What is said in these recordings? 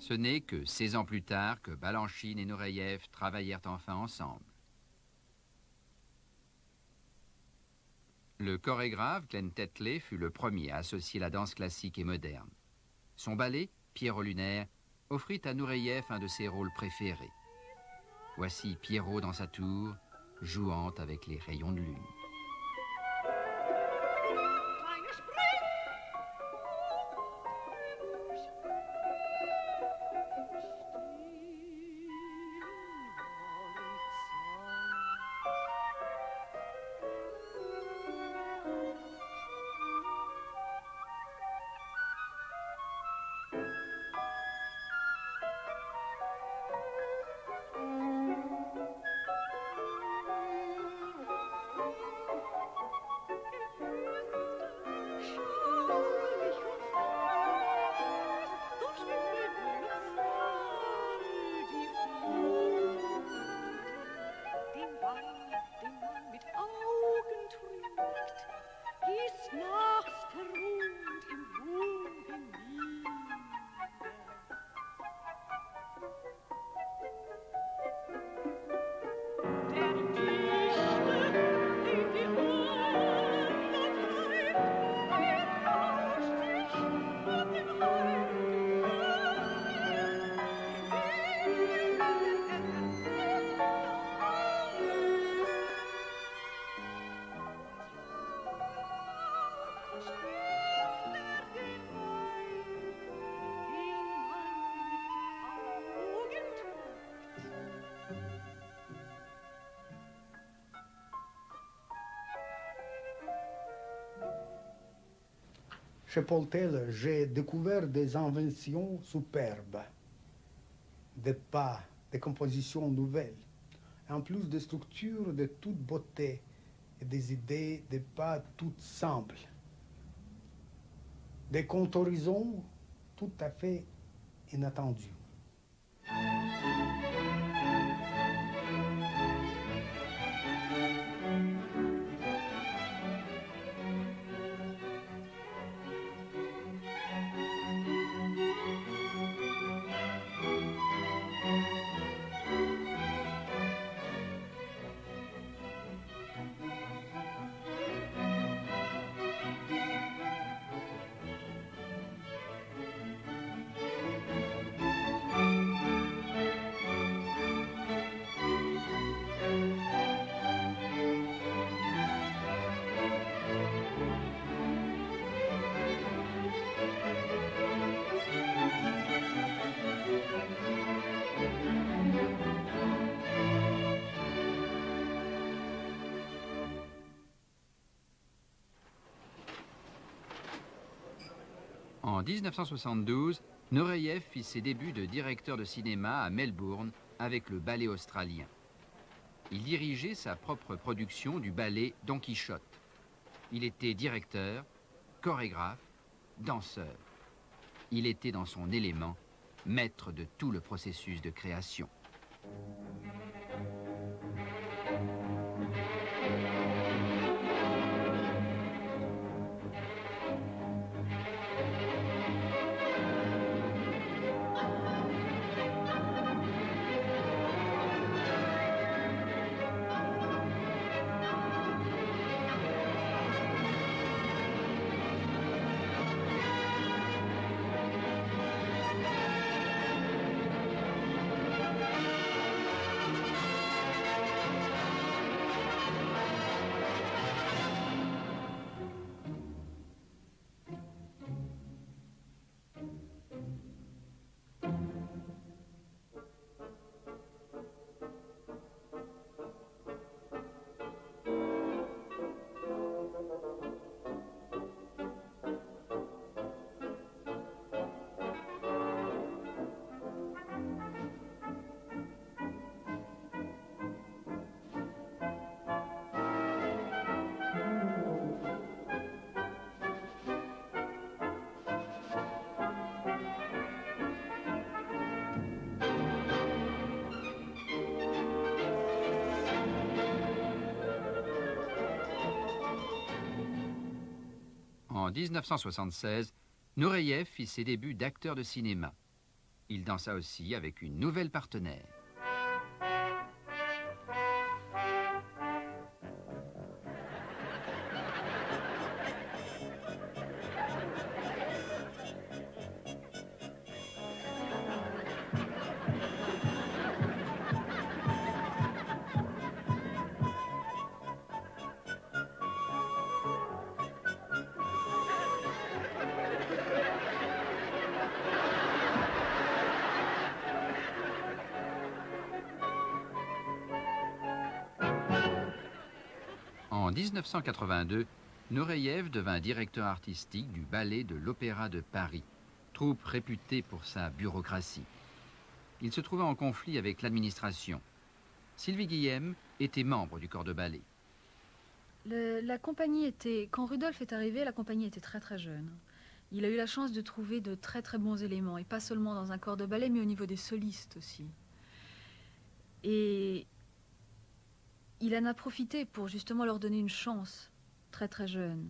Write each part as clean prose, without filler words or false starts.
Ce n'est que 16 ans plus tard que Balanchine et Nureyev travaillèrent enfin ensemble. Le chorégraphe Glenn Tetley fut le premier à associer la danse classique et moderne. Son ballet, Pierrot lunaire, offrit à Nureyev un de ses rôles préférés. Voici Pierrot dans sa tour, jouant avec les rayons de lune. Chez Paul Taylor, j'ai découvert des inventions superbes, des pas, des compositions nouvelles, en plus des structures de toute beauté et des idées, des pas toutes simples, des contourissons tout à fait inattendus. En 1972, Nureyev fit ses débuts de directeur de cinéma à Melbourne avec le ballet australien. Il dirigeait sa propre production du ballet Don Quichotte. Il était directeur, chorégraphe, danseur. Il était dans son élément, maître de tout le processus de création. En 1976, Nureyev fit ses débuts d'acteur de cinéma. Il dansa aussi avec une nouvelle partenaire. En 1982, Nureyev devint directeur artistique du ballet de l'Opéra de Paris, troupe réputée pour sa bureaucratie. Il se trouvait en conflit avec l'administration. Sylvie Guillem était membre du corps de ballet. La compagnie était... Quand Rudolf est arrivé, la compagnie était très très jeune. Il a eu la chance de trouver de très très bons éléments, et pas seulement dans un corps de ballet, mais au niveau des solistes aussi. Et il en a profité pour justement leur donner une chance, très très jeune.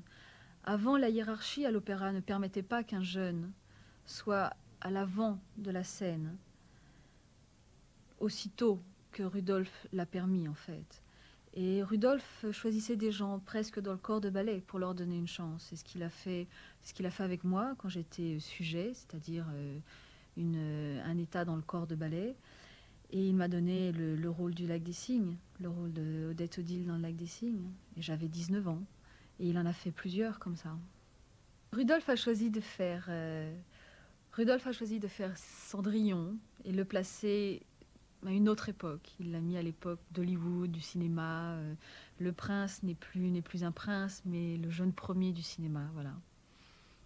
Avant, la hiérarchie à l'opéra ne permettait pas qu'un jeune soit à l'avant de la scène, aussitôt que Rudolf l'a permis en fait. Et Rudolf choisissait des gens presque dans le corps de ballet pour leur donner une chance. C'est ce qu'il a fait avec moi quand j'étais sujet, c'est-à-dire un état dans le corps de ballet. Et il m'a donné le rôle du Lac des Cygnes, le rôle d'Odette Odile dans le Lac des Cygnes. Et j'avais 19 ans. Et il en a fait plusieurs comme ça. Rudolf a choisi de faire Cendrillon et le placer à une autre époque. Il l'a mis à l'époque d'Hollywood, du cinéma. Le prince n'est plus un prince, mais le jeune premier du cinéma, voilà.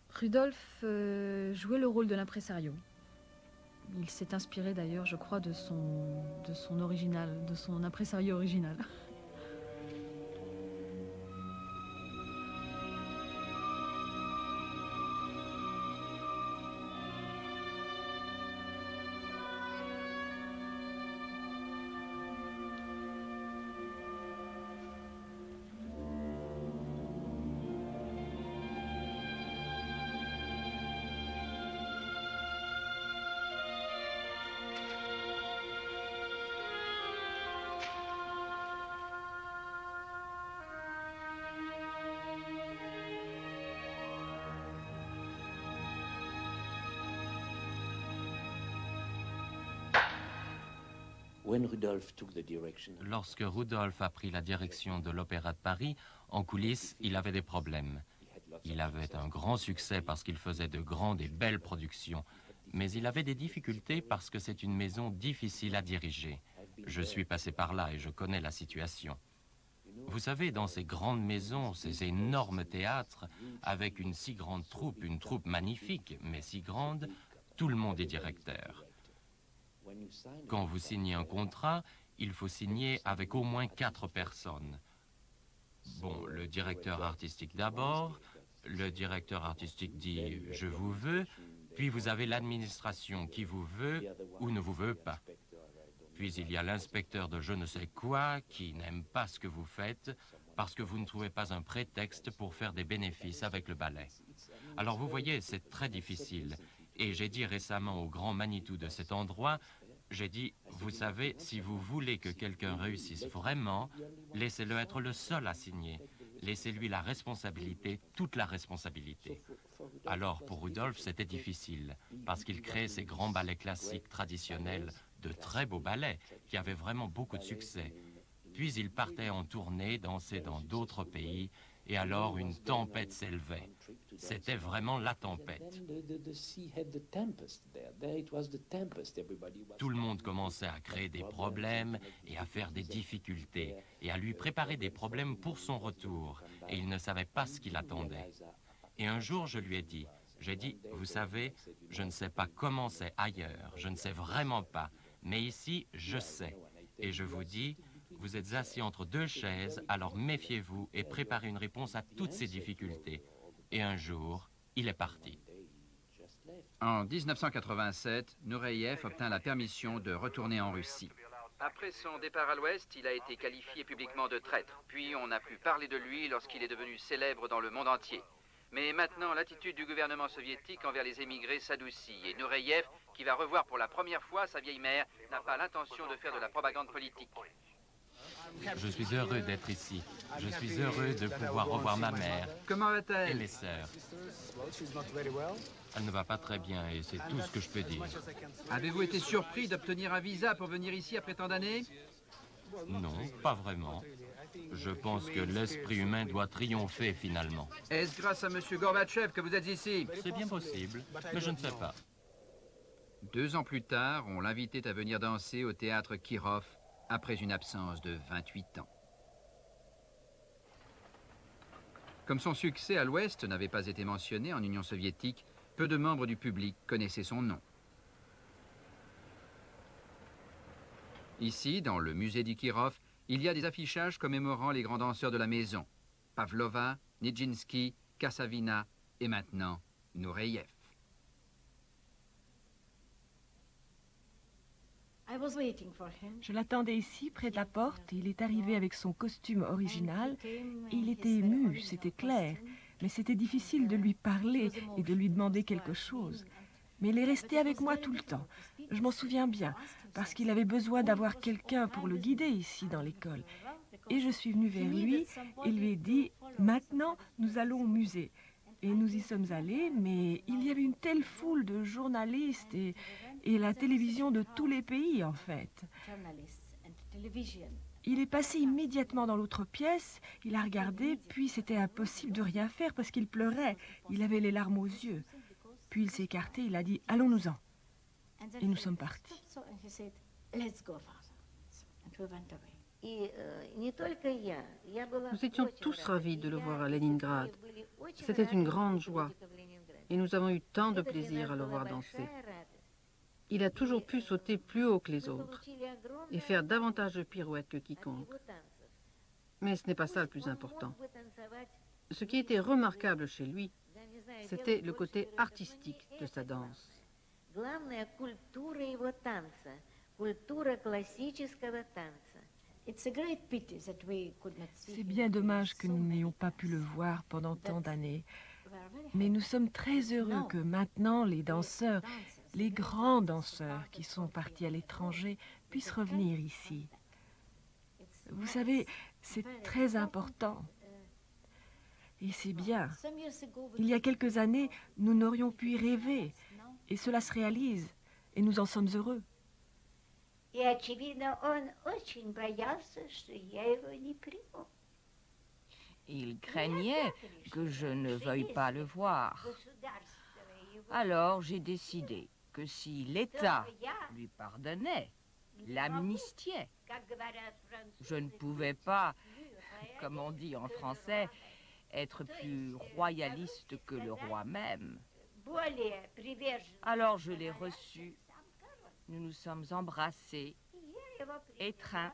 Rudolf jouait le rôle de l'impresario. Il s'est inspiré d'ailleurs, je crois, de son original, de son impresario original. Lorsque Rudolf a pris la direction de l'Opéra de Paris, en coulisses, il avait des problèmes. Il avait un grand succès parce qu'il faisait de grandes et belles productions, mais il avait des difficultés parce que c'est une maison difficile à diriger. Je suis passé par là et je connais la situation. Vous savez, dans ces grandes maisons, ces énormes théâtres, avec une si grande troupe, une troupe magnifique, mais si grande, tout le monde est directeur. Quand vous signez un contrat, il faut signer avec au moins 4 personnes. Bon, le directeur artistique d'abord, le directeur artistique dit « je vous veux », puis vous avez l'administration qui vous veut ou ne vous veut pas. Puis il y a l'inspecteur de je ne sais quoi qui n'aime pas ce que vous faites parce que vous ne trouvez pas un prétexte pour faire des bénéfices avec le ballet. Alors vous voyez, c'est très difficile. Et j'ai dit récemment au grand Manitou de cet endroit, j'ai dit, vous savez, si vous voulez que quelqu'un réussisse vraiment, laissez-le être le seul à signer. Laissez-lui la responsabilité, toute la responsabilité. Alors pour Rudolf, c'était difficile, parce qu'il créait ces grands ballets classiques traditionnels, de très beaux ballets, qui avaient vraiment beaucoup de succès. Puis il partait en tournée, danser dans d'autres pays, et alors une tempête s'élevait. C'était vraiment la tempête. Tout le monde commençait à créer des problèmes et à faire des difficultés et à lui préparer des problèmes pour son retour. Et il ne savait pas ce qu'il attendait. Et un jour, je lui ai dit, vous savez, je ne sais pas comment c'est ailleurs, je ne sais vraiment pas, mais ici, je sais. Et je vous dis, vous êtes assis entre 2 chaises, alors méfiez-vous et préparez une réponse à toutes ces difficultés. Et un jour, il est parti. En 1987, Nureyev obtint la permission de retourner en Russie. Après son départ à l'Ouest, il a été qualifié publiquement de traître. Puis on a pu parler de lui lorsqu'il est devenu célèbre dans le monde entier. Mais maintenant, l'attitude du gouvernement soviétique envers les émigrés s'adoucit. Et Nureyev, qui va revoir pour la première fois sa vieille mère, n'a pas l'intention de faire de la propagande politique. Je suis heureux d'être ici. Je suis heureux de pouvoir revoir ma mère Comment et va-t-elle? mes sœurs. Elle ne va pas très bien et c'est tout ce que je peux dire. Avez-vous été surpris d'obtenir un visa pour venir ici après tant d'années? Non, pas vraiment. Je pense que l'esprit humain doit triompher finalement. Est-ce grâce à M. Gorbatchev que vous êtes ici? C'est bien possible, mais je ne sais pas. 2 ans plus tard, on l'invitait à venir danser au théâtre Kirov après une absence de 28 ans. Comme son succès à l'Ouest n'avait pas été mentionné en Union soviétique, peu de membres du public connaissaient son nom. Ici, dans le musée du Kirov, il y a des affichages commémorant les grands danseurs de la maison. Pavlova, Nijinsky, Kassavina et maintenant Nureyev. Je l'attendais ici, près de la porte. Il est arrivé avec son costume original. Et il était ému, c'était clair. Mais c'était difficile de lui parler et de lui demander quelque chose. Mais il est resté avec moi tout le temps. Je m'en souviens bien, parce qu'il avait besoin d'avoir quelqu'un pour le guider ici dans l'école. Et je suis venue vers lui et lui ai dit « Maintenant, nous allons au musée ». Et nous y sommes allés, mais il y avait une telle foule de journalistes et la télévision de tous les pays, en fait. Il est passé immédiatement dans l'autre pièce, il a regardé, puis c'était impossible de rien faire parce qu'il pleurait. Il avait les larmes aux yeux. Puis il s'est écarté, il a dit « Allons-nous-en ». Et nous sommes partis. Nous étions tous ravis de le voir à Leningrad. C'était une grande joie. Et nous avons eu tant de plaisir à le voir danser. Il a toujours pu sauter plus haut que les autres et faire davantage de pirouettes que quiconque. Mais ce n'est pas ça le plus important. Ce qui était remarquable chez lui, c'était le côté artistique de sa danse. C'est bien dommage que nous n'ayons pas pu le voir pendant tant d'années. Mais nous sommes très heureux que maintenant les danseurs, les grands danseurs qui sont partis à l'étranger, puissent revenir ici. Vous savez, c'est très important. Et c'est bien. Il y a quelques années, nous n'aurions pu y rêver. Et cela se réalise. Et nous en sommes heureux. Il craignait que je ne veuille pas le voir. Alors j'ai décidé que si l'État lui pardonnait, l'amnistiait, je ne pouvais pas, comme on dit en français, être plus royaliste que le roi même. Alors je l'ai reçu, nous nous sommes embrassés, étreints,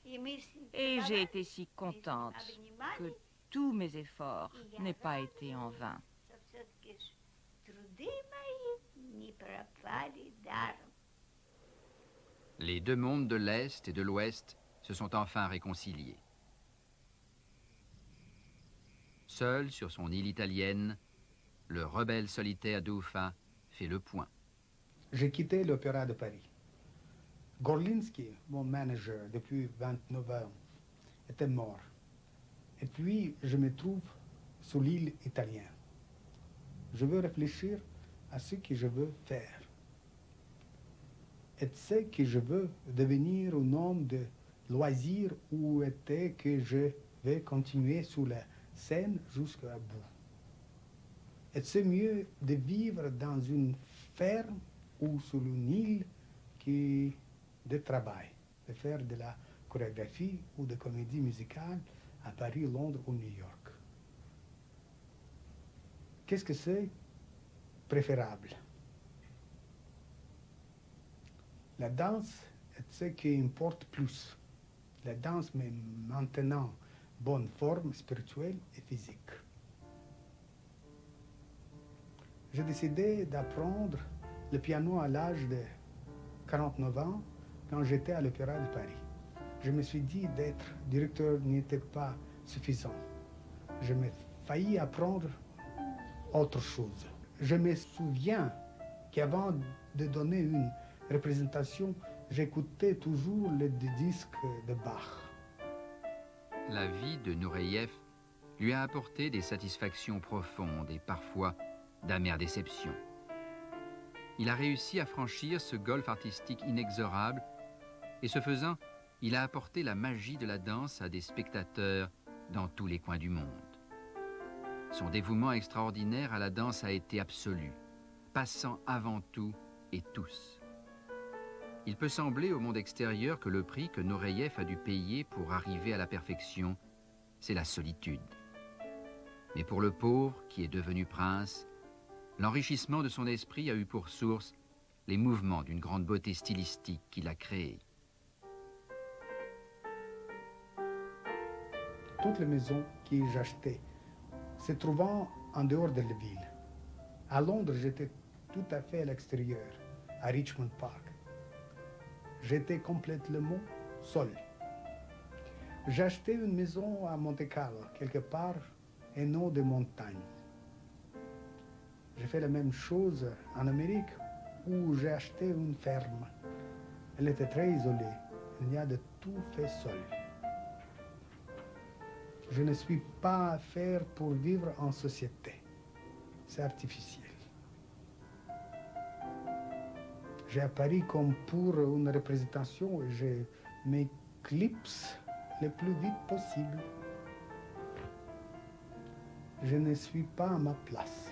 et j'ai été si contente que tous mes efforts n'aient pas été en vain. Les 2 mondes de l'Est et de l'Ouest se sont enfin réconciliés. Seul sur son île italienne, le rebelle solitaire Doufa fait le point. J'ai quitté l'Opéra de Paris. Gorlinsky, mon manager depuis 29 ans, était mort. Et puis, je me trouve sur l'île italienne. Je veux réfléchir à ce que je veux faire. Et ce que je veux devenir un homme de loisir ou était que je vais continuer sur la scène jusqu'à bout. Et c'est mieux de vivre dans une ferme ou sur une île que de travail, de faire de la chorégraphie ou de comédie musicale à Paris, Londres ou New York. Qu'est-ce que c'est préférable? La danse est ce qui importe plus. La danse met maintenant bonne forme spirituelle et physique. J'ai décidé d'apprendre le piano à l'âge de 49 ans quand j'étais à l'Opéra de Paris. Je me suis dit d'être directeur n'était pas suffisant. Je me failli apprendre autre chose. Je me souviens qu'avant de donner une représentation, j'écoutais toujours les disques de Bach. La vie de Nureyev lui a apporté des satisfactions profondes et parfois d'amères déceptions. Il a réussi à franchir ce golfe artistique inexorable et ce faisant, il a apporté la magie de la danse à des spectateurs dans tous les coins du monde. Son dévouement extraordinaire à la danse a été absolu, passant avant tout et tous. Il peut sembler au monde extérieur que le prix que Nureyev a dû payer pour arriver à la perfection, c'est la solitude. Mais pour le pauvre qui est devenu prince, l'enrichissement de son esprit a eu pour source les mouvements d'une grande beauté stylistique qu'il a créée. Toutes les maisons que j'achetais se trouvant en dehors de la ville. À Londres, j'étais tout à fait à l'extérieur, à Richmond Park. J'étais complètement seul. J'achetais une maison à Monte Carlo, quelque part, et non de montagne. J'ai fait la même chose en Amérique, où j'ai acheté une ferme. Elle était très isolée. Il y a de tout fait seul. Je ne suis pas fait pour vivre en société. C'est artificiel. J'ai à Paris comme pour une représentation et je m'éclipse le plus vite possible. Je ne suis pas à ma place.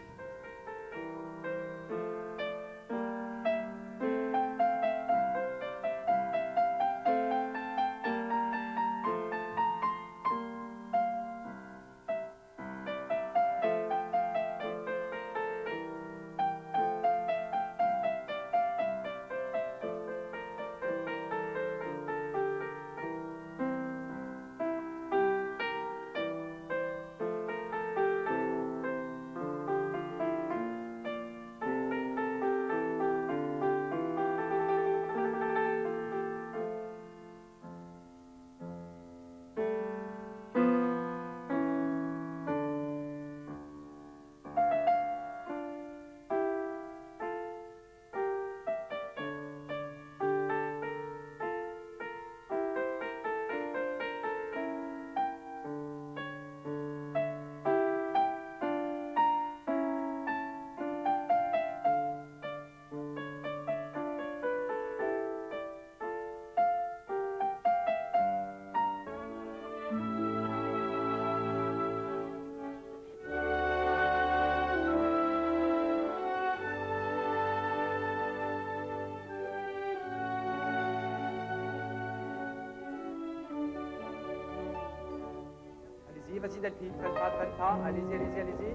Vas-y Delphine, traîne pas, allez-y, allez-y, allez-y.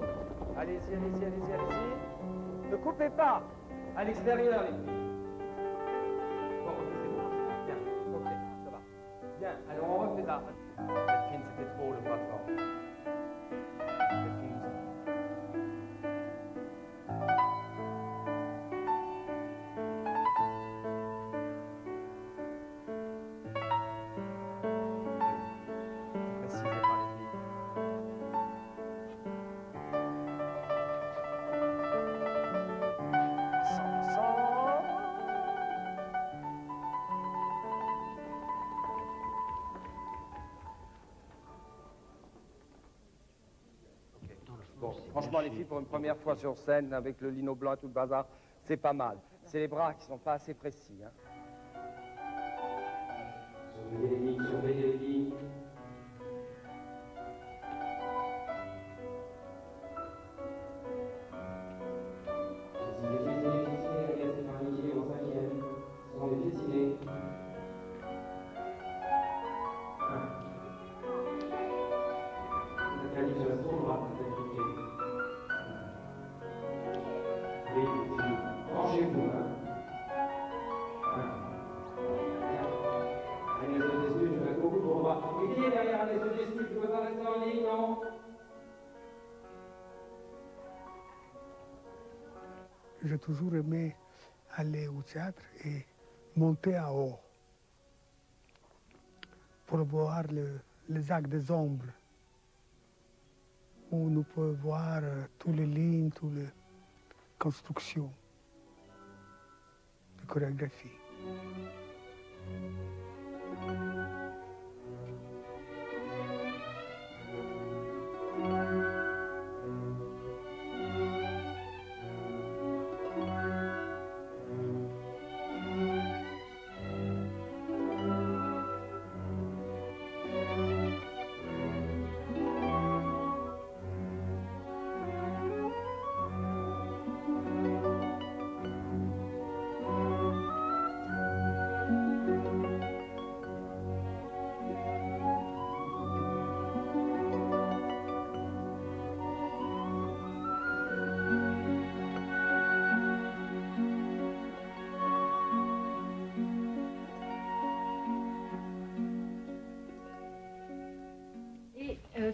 Allez-y, allez-y, allez-y, allez-y. Ne coupez pas. À l'extérieur, les filles. Bon, c'est bon. Bien, ok, ça va. Bien, alors on refait là. Delphine, c'était trop le pas fort. Delphine. Bon, franchement, les filles, pour une première fois sur scène, avec le lino blanc et tout le bazar, c'est pas mal. C'est les bras qui sont pas assez précis. Hein. Surveillez les lignes, surveillez les lignes. Les piétinés, les piétinés, les en cinquième. Ce sont les piétinés. La calife sur la tour droite. Branchez-vous, hein. Allez, les autres esprits, je vais beaucoup pour moi. Et qui est derrière les autres esprits? Tu veux pas rester en ligne, non? J'ai toujours aimé aller au théâtre et monter en haut pour voir les actes des ombres. où nous pouvons voir toutes les lignes, toutes les constructions de chorégraphie.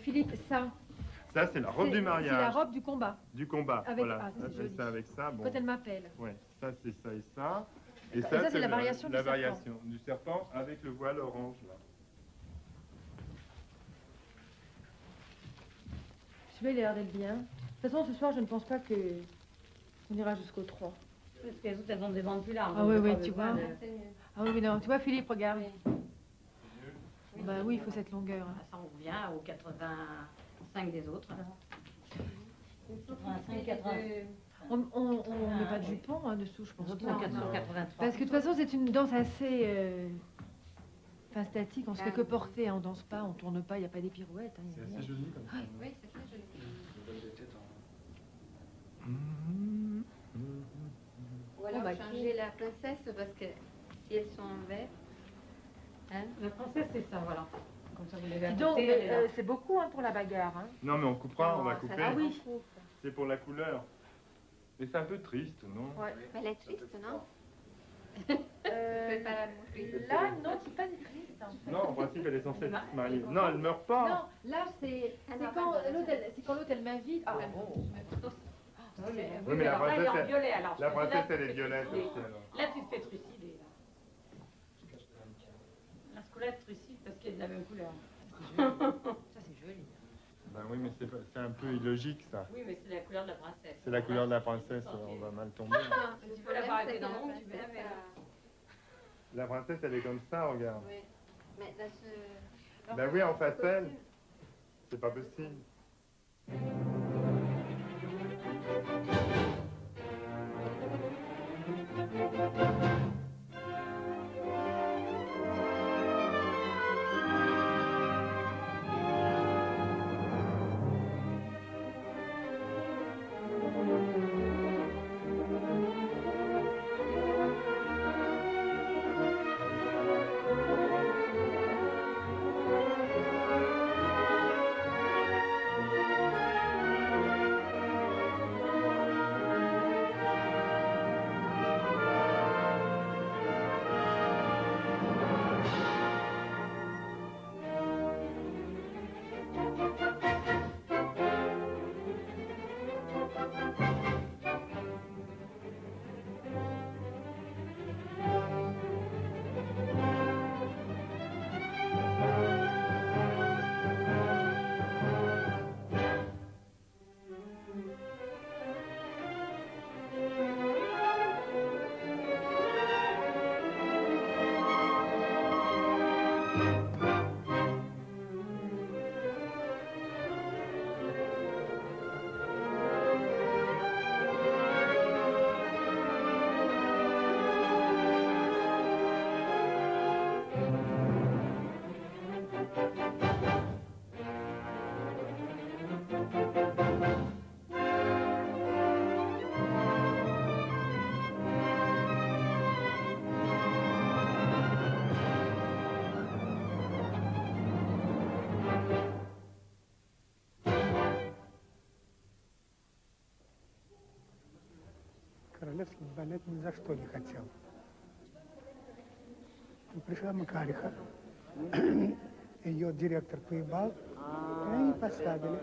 Philippe, ça. Ça, c'est la robe du mariage. C'est la robe du combat. Du combat, Avec, voilà. ça, c'est ça avec ça. Bon. Quand elle m'appelle. Ouais, ça, c'est ça et ça. Et ça, c'est la variation du serpent. La variation du serpent avec le voile orange, là. Celui-là, il a l'air d'être bien. De toute façon, ce soir, je ne pense pas que on ira jusqu'au 3. Parce que les autres, elles ont des bandes plus larges. Ah oui, oui, tu vois. Ah oui, non. Tu vois, Philippe, regarde. Bah oui, il faut cette longueur. Ça, on revient aux 85 des autres. 85, 80. On ne met pas de jupon dessous, je pense. Les autres sont 483. Parce que de toute façon, c'est une danse assez statique. On se fait que porter, on danse pas, on tourne pas, il n'y a pas des pirouettes. C'est assez joli comme ça. Oui, c'est très joli. Ou alors changer la princesse parce que si elles sont en vert. Hein? La princesse, c'est ça, voilà. Comme ça, vous l'avez à Dis donc, côté, c'est beaucoup pour la bagarre. Hein. Non, mais on coupera, on va couper. Ah oui. C'est pour la couleur. Mais c'est un peu triste, non? Ouais. Mais elle est triste, non? Là, non, c'est pas triste. En fait. Non, en principe, elle est censée se marier. Non, elle meurt pas. Non, là, c'est quand l'autre, elle m'invite. Ah, bon. Oui, mais la princesse, elle est violette aussi, alors. Là, tu te fais trucider. La scoulette trucide parce qu'il y a de la même couleur. Ça, c'est joli. Ben oui, mais c'est un peu illogique, ça. Oui, mais c'est la couleur de la princesse. C'est la couleur de la princesse, on va mal tomber. Tu peux l'avoir arrêtée dans le monde, tu peux la faire. La princesse, elle est comme ça, regarde. Oui. Mais là, ce... Ben oui, en facette. C'est pas possible. Королевский балет ни за что не хотел. Пришла Макариха, ее директор поебал, и они поставили.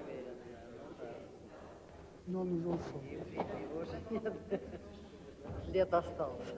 Но он уже ушел. Лет остался.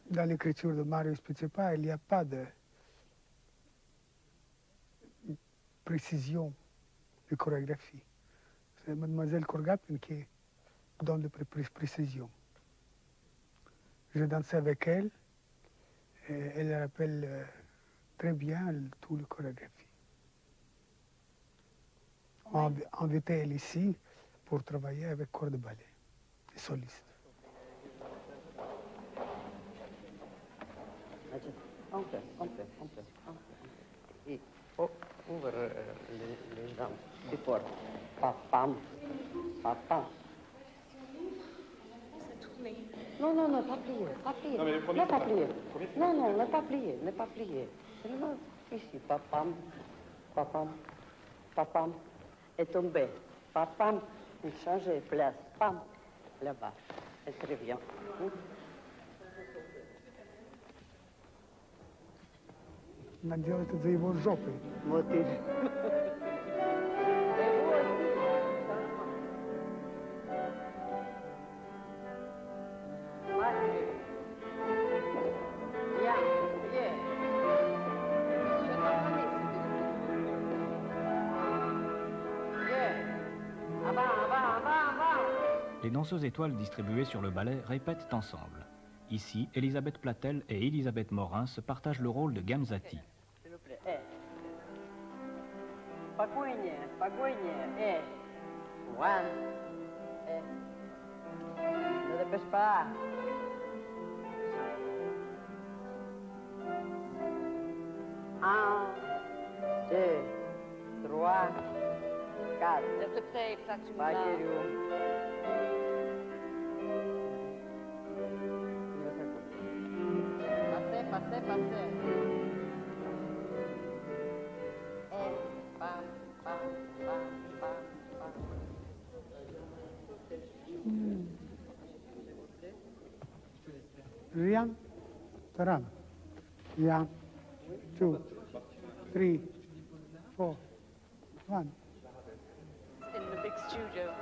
Dans l'écriture de Marius Petipa, il n'y a pas de précision de chorégraphie. C'est Mademoiselle Korgapin qui donne de précision. Je dansais avec elle et elle rappelle très bien toute la chorégraphie. On a invité elle ici pour travailler avec corps de ballet et solistes. On peut. Et ouvre les jambes. C'est fort. Papam. Non, pas plier. Pas plier. Non, ne pas plier. Seulement ici, papam. Et tomber. Papam. Et changer place. Pam. Là-bas. C'est très bien. Наделайте за его жопой. Вот и. Les danseuses étoiles distribuées sur le ballet répètent ensemble. Ici, Elisabeth Platel et Elisabeth Morin se partagent le rôle de Gamzati. S'il vous plaît. Спокойнее. One. Ne dépêche pas. Un, deux, trois, quatre. S'il te plaît, Passez. Pam. Rian, Taran. 1, 2, 3, 4, 1. In the big studio.